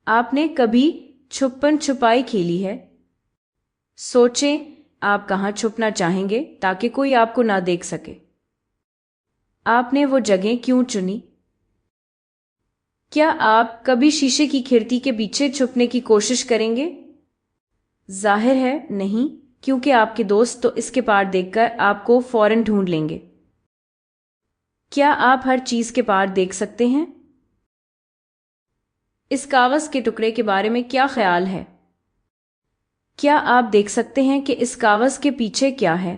آپ نے کبھی چھپن چھپائی کھیلی ہے؟ سوچیں آپ کہاں چھپنا چاہیں گے تاکہ کوئی آپ کو نہ دیکھ سکے۔ آپ نے وہ جگہ کیوں چنی؟ کیا آپ کبھی شیشے کی کھڑکی کے پیچھے چھپنے کی کوشش کریں گے؟ ظاہر ہے نہیں، کیونکہ آپ کے دوست تو اس کے پار دیکھ کر آپ کو فوراً ڈھونڈ لیں گے۔ کیا آپ ہر چیز کے پار دیکھ سکتے ہیں؟ اس کاغذ کے ٹکڑے کے بارے میں کیا خیال ہے؟ کیا آپ دیکھ سکتے ہیں کہ اس کاغذ کے پیچھے کیا ہے؟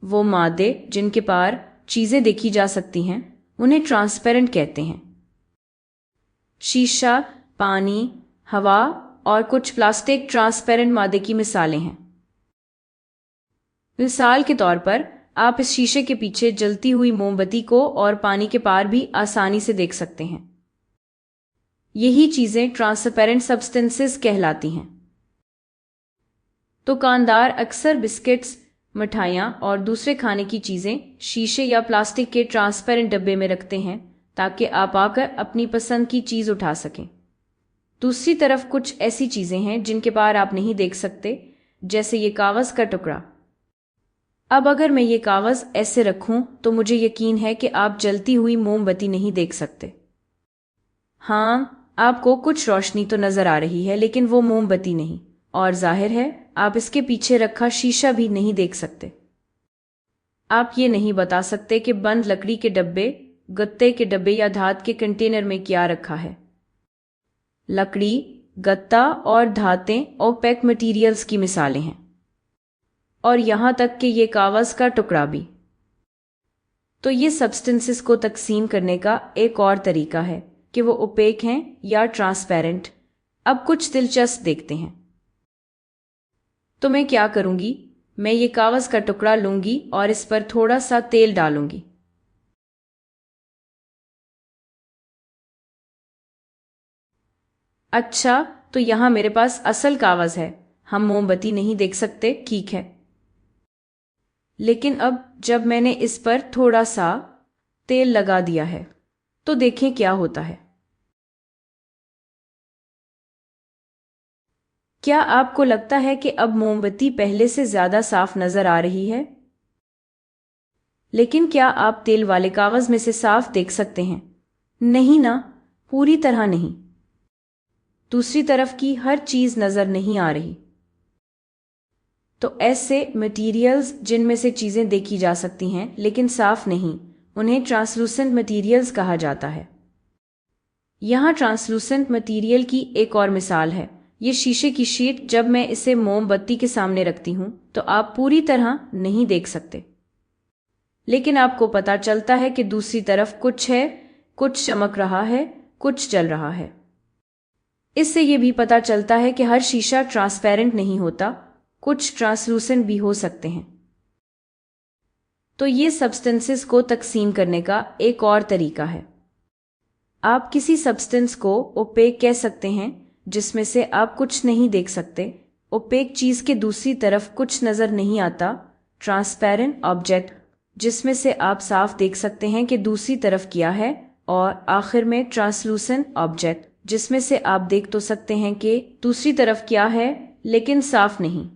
وہ مادے جن کے پار چیزیں دیکھی جا سکتی ہیں انہیں ٹرانسپیرنٹ کہتے ہیں۔ شیشہ، پانی، ہوا اور کچھ پلاسٹک ٹرانسپیرنٹ مادے کی مثالیں ہیں۔ مثال کے طور پر آپ اس شیشے کے پیچھے جلتی ہوئی موم بتی کو اور پانی کے پار بھی آسانی سے دیکھ سکتے ہیں۔ یہی چیزیں ٹرانسپیرنٹ سبسٹنسز کہلاتی ہیں۔ دکاندار اکثر بسکٹس، مٹھائیاں اور دوسرے کھانے کی چیزیں شیشے یا پلاسٹک کے ٹرانسپیرنٹ ڈبے میں رکھتے ہیں تاکہ آپ آ کر اپنی پسند کی چیز اٹھا سکیں۔ دوسری طرف کچھ ایسی چیزیں ہیں جن کے پار آپ نہیں دیکھ سکتے، جیسے یہ کاغذ کا ٹکڑا۔ اب اگر میں یہ کاغذ ایسے رکھوں تو مجھے یقین ہے کہ آپ جلتی ہوئی موم بتی نہیں دیکھ سکتے۔ ہاں، آپ کو کچھ روشنی تو نظر آ رہی ہے لیکن وہ موم بتی نہیں، اور ظاہر ہے آپ اس کے پیچھے رکھا شیشہ بھی نہیں دیکھ سکتے۔ آپ یہ نہیں بتا سکتے کہ بند لکڑی کے ڈبے، گتے کے ڈبے یا دھات کے کنٹینر میں کیا رکھا ہے۔ لکڑی، گتا اور دھاتیں اوپیک مٹیریلز کی مثالیں ہیں، اور یہاں تک کہ یہ کاغذ کا ٹکڑا بھی۔ تو یہ سبسٹنسز کو تقسیم کرنے کا ایک اور طریقہ ہے کہ وہ اوپیک ہیں یا ٹرانسپیرنٹ۔ اب کچھ دلچسپ دیکھتے ہیں۔ تو میں کیا کروں گی؟ میں یہ کاغذ کا ٹکڑا لوں گی اور اس پر تھوڑا سا تیل ڈالوں گی۔ اچھا، تو یہاں میرے پاس اصل کاغذ ہے۔ ہم موم بتی نہیں دیکھ سکتے، ٹھیک ہے۔ لیکن اب جب میں نے اس پر تھوڑا سا تیل لگا دیا ہے تو دیکھیں کیا ہوتا ہے۔ کیا آپ کو لگتا ہے کہ اب موم بتی پہلے سے زیادہ صاف نظر آ رہی ہے؟ لیکن کیا آپ تیل والے کاغذ میں سے صاف دیکھ سکتے ہیں؟ نہیں نا، پوری طرح نہیں۔ دوسری طرف کی ہر چیز نظر نہیں آ رہی۔ تو ایسے مٹیریلز جن میں سے چیزیں دیکھی جا سکتی ہیں لیکن صاف نہیں، انہیں ٹرانسلوسنٹ مٹیریلز کہا جاتا ہے۔ یہاں ٹرانسلوسنٹ مٹیریل کی ایک اور مثال ہے۔ یہ شیشے کی شیٹ، جب میں اسے موم بتی کے سامنے رکھتی ہوں تو آپ پوری طرح نہیں دیکھ سکتے، لیکن آپ کو پتہ چلتا ہے کہ دوسری طرف کچھ ہے، کچھ چمک رہا ہے، کچھ جل رہا ہے۔ اس سے یہ بھی پتہ چلتا ہے کہ ہر شیشہ ٹرانسپیرنٹ نہیں ہوتا، کچھ ٹرانسلوسنٹ بھی ہو سکتے ہیں۔ تو یہ سبسٹنسز کو تقسیم کرنے کا ایک اور طریقہ ہے۔ آپ کسی سبسٹنس کو اوپیک کہہ سکتے ہیں جس میں سے آپ کچھ نہیں دیکھ سکتے۔ اوپیک چیز کے دوسری طرف کچھ نظر نہیں آتا۔ ٹرانسپیرنٹ آبجیکٹ جس میں سے آپ صاف دیکھ سکتے ہیں کہ دوسری طرف کیا ہے، اور آخر میں ٹرانسلوسنٹ آبجیکٹ جس میں سے آپ دیکھ تو سکتے ہیں کہ دوسری طرف کیا ہے لیکن صاف نہیں۔